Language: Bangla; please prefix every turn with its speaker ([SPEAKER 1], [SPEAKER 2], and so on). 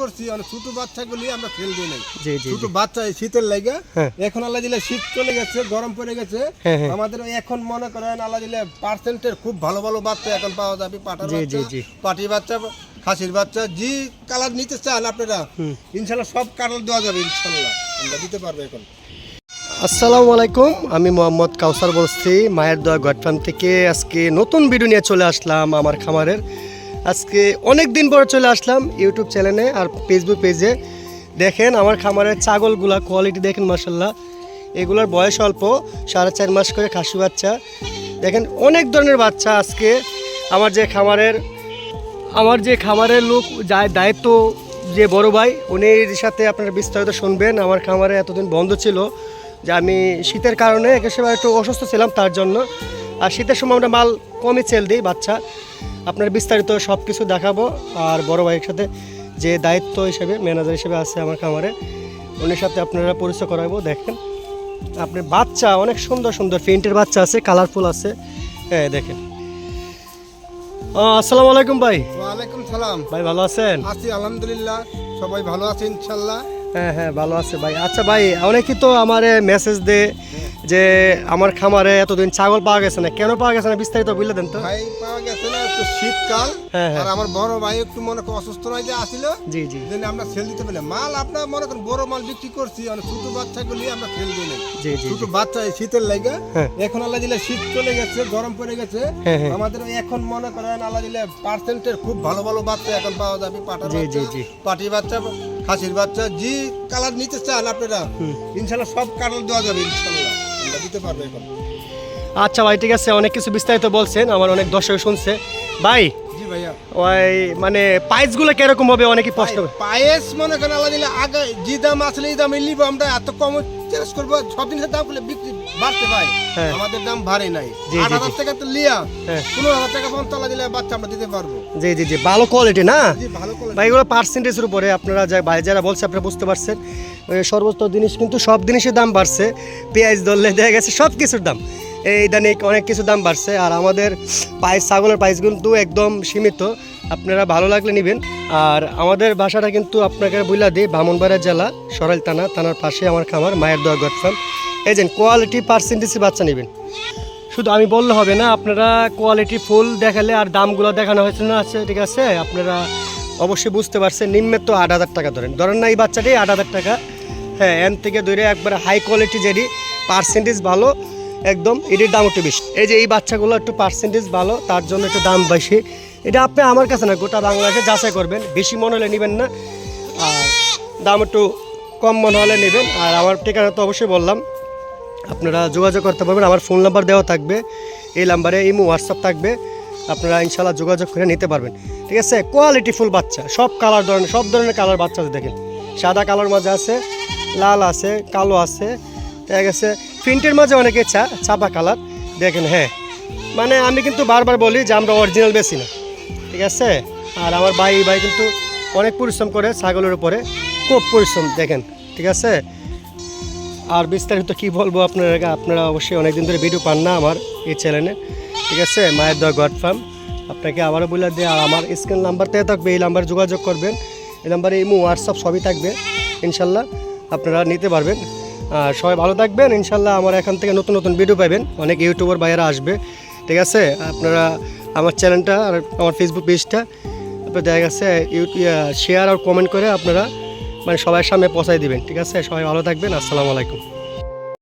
[SPEAKER 1] করছি অনেক ছোট বাচ্চাগুলি আমরা ফেল দিই নাই।
[SPEAKER 2] জি জি
[SPEAKER 1] ছোট বাচ্চা এই শীতের লাগে
[SPEAKER 2] হ্যাঁ।
[SPEAKER 1] এখন আল্লাহ দিলে শীত চলে গেছে, গরম পড়ে গেছে।
[SPEAKER 2] হ্যাঁ, হ্যাঁ।
[SPEAKER 1] আমাদের এখন মনে করেন আল্লাহ দিলে পার্সেন্টের খুব ভালো ভালো বাচ্চা এখন পাওয়া যাবে। পাটার
[SPEAKER 2] জি,
[SPEAKER 1] বাচ্চা,
[SPEAKER 2] জি, জি।
[SPEAKER 1] পাটি বাচ্চা, খাসির বাচ্চা, যে কালার নিতে চান আপনারা ইনশাল্লাহ সব কালার দেওয়া যাবে। ইনশাল্লাহ আমরা দিতে পারবো এখন।
[SPEAKER 2] আসসালামু আলাইকুম, আমি মোহাম্মদ কাউসার বলছি মায়ের দোয়া গড ফার্ম থেকে। আজকে নতুন ভিডিও নিয়ে চলে আসলাম আমার খামারের। আজকে অনেক দিন পরে চলে আসলাম ইউটিউব চ্যানেলে আর ফেসবুক পেজে। দেখেন আমার খামারের ছাগলগুলা কোয়ালিটি দেখেন মাশাল্লাহ। এগুলার বয়স অল্প, 4.5 মাস করে খাসি বাচ্চা। দেখেন অনেক ধরনের বাচ্চা আজকে আমার যে খামারের লোক যায় দায়িত্ব যে বড় ভাই, উনির সাথে আপনারা বিস্তারিত শুনবেন। আমার খামারে এতদিন বন্ধ ছিল যে আমি শীতের কারণে একেবারে একটু অসুস্থ ছিলাম, তার জন্য। আর শীতের সময় আমরা মাল কমই সেল দিই বাচ্চা। আপনার বিস্তারিত সব কিছু দেখাবো। আর বড় ভাইয়ের সাথে যে দায়িত্ব হিসেবে ম্যানেজার হিসেবে আছে আমার খামারে, উনির সাথে আপনারা পরিচয় করাবো। দেখেন আপনার বাচ্চা অনেক সুন্দর সুন্দর প্রিন্টের বাচ্চা আছে, কালারফুল আছে। হ্যাঁ দেখেন। আসসালামু আলাইকুম ভাই।
[SPEAKER 1] ওয়ালাইকুম সালাম
[SPEAKER 2] ভাই ভালো আছেন?
[SPEAKER 1] আছি আলহামদুলিল্লাহ, সবাই ভালো আছে ইনশাল্লাহ।
[SPEAKER 2] হ্যাঁ হ্যাঁ ভালো আছে ভাই। আচ্ছা ভাই, অনেকেই তো আমার মেসেজ দেয় যে আমার খামারে এতদিন ছাগল পাওয়া গেছে না, কেন পাওয়া গেছে না বিস্তারিত বলে দেন তো।
[SPEAKER 1] ভাই পাওয়া গেছে না, একটু শীতকাল।
[SPEAKER 2] হ্যাঁ, হ্যাঁ।
[SPEAKER 1] আর আমার বড় ভাই একটু মনে করেন অসুস্থ নয় যে আসিল,
[SPEAKER 2] জি জি
[SPEAKER 1] জন্য আমরা সেল দিতে পারি না। মাল আপনার মনে করেন বড় মাল বিক্রি করছি, অনেক ছোট বাচ্চাগুলি আমরা সেল দিই নাই।
[SPEAKER 2] জি জি
[SPEAKER 1] ছোট বাচ্চা এই শীতের লাগে
[SPEAKER 2] হ্যাঁ।
[SPEAKER 1] এখন আল্লাহ দিলে শীত চলে গেছে, গরম পড়ে গেছে।
[SPEAKER 2] হ্যাঁ, হ্যাঁ।
[SPEAKER 1] আমাদের এখন মনে করেন আল্লাহ দিলে পার্সেন্টের খুব ভালো ভালো বাচ্চা এখন পাওয়া যাবে। পাটার
[SPEAKER 2] জি,
[SPEAKER 1] বাচ্চা,
[SPEAKER 2] জি, জি।
[SPEAKER 1] পাটি বাচ্চা, খাসির বাচ্চা, যে কালার নিতে চান আপনারা ইনশাল্লাহ সব কালার দেওয়া যাবে। ইনশাল্লাহ আমরা দিতে পারবো এখন।
[SPEAKER 2] আচ্ছা ভাই ঠিক আছে, অনেক কিছু বিস্তারিত বলছেন, আমার অনেক দর্শক শুনছে ভাই।
[SPEAKER 1] জি ভাইয়া।
[SPEAKER 2] ওই মানে প্রাইসগুলো কিরকম হবে অনেকই প্রশ্ন।
[SPEAKER 1] পায়েস মনে করেন আল্লাহ দিলে আগে যে দাম আসলে এই দাম নিব, আমরা এত কম চেঞ্জ করবো। সব জিনিসের দাম করলে বিক্রি বাড়তে ভাই,
[SPEAKER 2] হ্যাঁ।
[SPEAKER 1] আমাদের দাম ভারী নাই।
[SPEAKER 2] জি, জি,
[SPEAKER 1] 8,000 টাকা তো লিয়া
[SPEAKER 2] হ্যাঁ।
[SPEAKER 1] 15,000 টাকা পর্যন্ত আল্লাহ দিলে বাচ্চা আমরা দিতে পারবো।
[SPEAKER 2] জি জি জি, ভালো কোয়ালিটি না
[SPEAKER 1] জি ভালো করে।
[SPEAKER 2] ভাই। এগুলো পার্সেন্টেজের উপরে আপনারা ভাই যারা বলছে আপনারা বুঝতে পারছেন। সর্বোচ্চ জিনিস কিন্তু সব জিনিসের দাম বাড়ছে। পেঁয়াজ ধরলে দেখা গেছে সব কিছুর দাম এই ইদানিক অনেক কিছু দাম বাড়ছে। আর আমাদের ছাগলের প্রাইস কিন্তু একদম সীমিত, আপনারা ভালো লাগলে নেবেন। আর আমাদের বাসাটা কিন্তু আপনাকে বইলা দিই, ব্রাহ্মণবাড়িয়া জেলা সরাইল থানার পাশে আমার খামার মায়ের দোয়া গড ফার্ম। এই যে কোয়ালিটি পার্সেন্টেজে বাচ্চা নেবেন, শুধু আমি বললে হবে না, আপনারা কোয়ালিটি ফুল দেখালে আর দামগুলো দেখানো হয়েছে না আছে, ঠিক আছে। আপনারা অবশ্যই বুঝতে পারছেন। নিম্নের তো 8,000 টাকা ধরেন না এই বাচ্চাটি 8,000 টাকা। হ্যাঁ, এন থেকে ধরে একবারে হাই কোয়ালিটি যেটি পার্সেন্টেজ ভালো একদম, এটির দাম একটু বেশি। এই যে এই বাচ্চাগুলো একটু পার্সেন্টেজ ভালো, তার জন্য একটু দাম বেশি। এটা আপনি আমার কাছে না, গোটা বাংলাদেশে যাচাই করবেন। বেশি মনে হলে নেবেন না, আর দাম একটু কম মনে হলে নেবেন। আর আমার ঠিকানা তো অবশ্যই বললাম, আপনারা যোগাযোগ করতে পারবেন। আমার ফোন নাম্বার দেওয়া থাকবে, এই নাম্বারে ইমো হোয়াটসঅ্যাপ থাকবে, আপনারা ইনশাল্লাহ যোগাযোগ করে নিতে পারবেন, ঠিক আছে। কোয়ালিটি ফুল বাচ্চা, সব ধরনের কালার বাচ্চা আছে। দেখেন সাদা কালার মাঝে আছে, লাল আছে, কালো আছে, ঠিক আছে। প্রিন্টের মাঝে অনেকে চাপা কালার। দেখেন হ্যাঁ, মানে আমি কিন্তু বারবার বলি যে আমরা অরিজিনাল বেশি না, ঠিক আছে। আর আমার ভাই কিন্তু অনেক পরিশ্রম করে ছাগলের উপরে, খুব পরিশ্রম দেখেন, ঠিক আছে। আর বিস্তারিত কি বলবো আপনারা অবশ্যই অনেকদিন ধরে ভিডিও পান না আমার এই চ্যানেলে, ঠিক আছে। মায়ের দোয়া গড ফার্ম আপনাকে আবারও বলে দিয়ে, আর আমার স্ক্রিন নাম্বার থেকে থাকবে, এই নাম্বারে যোগাযোগ করবেন। এই নাম্বারে ইমো হোয়াটসঅ্যাপ সবই থাকবে, ইনশাল্লাহ আপনারা নিতে পারবেন। আর সবাই ভালো থাকবেন ইনশাল্লাহ। আমার এখান থেকে নতুন নতুন ভিডিও পাবেন, অনেক ইউটিউবার ভাইয়েরা আসবে, ঠিক আছে। আপনারা আমার চ্যানেলটা আর আমার ফেসবুক পেজটা আপনার দেখা গেছে শেয়ার আর কমেন্ট করে আপনারা মানে সবার সামনে পৌঁছায় দিবেন, ঠিক আছে। সবাই ভালো থাকবেন। আসসালামু আলাইকুম।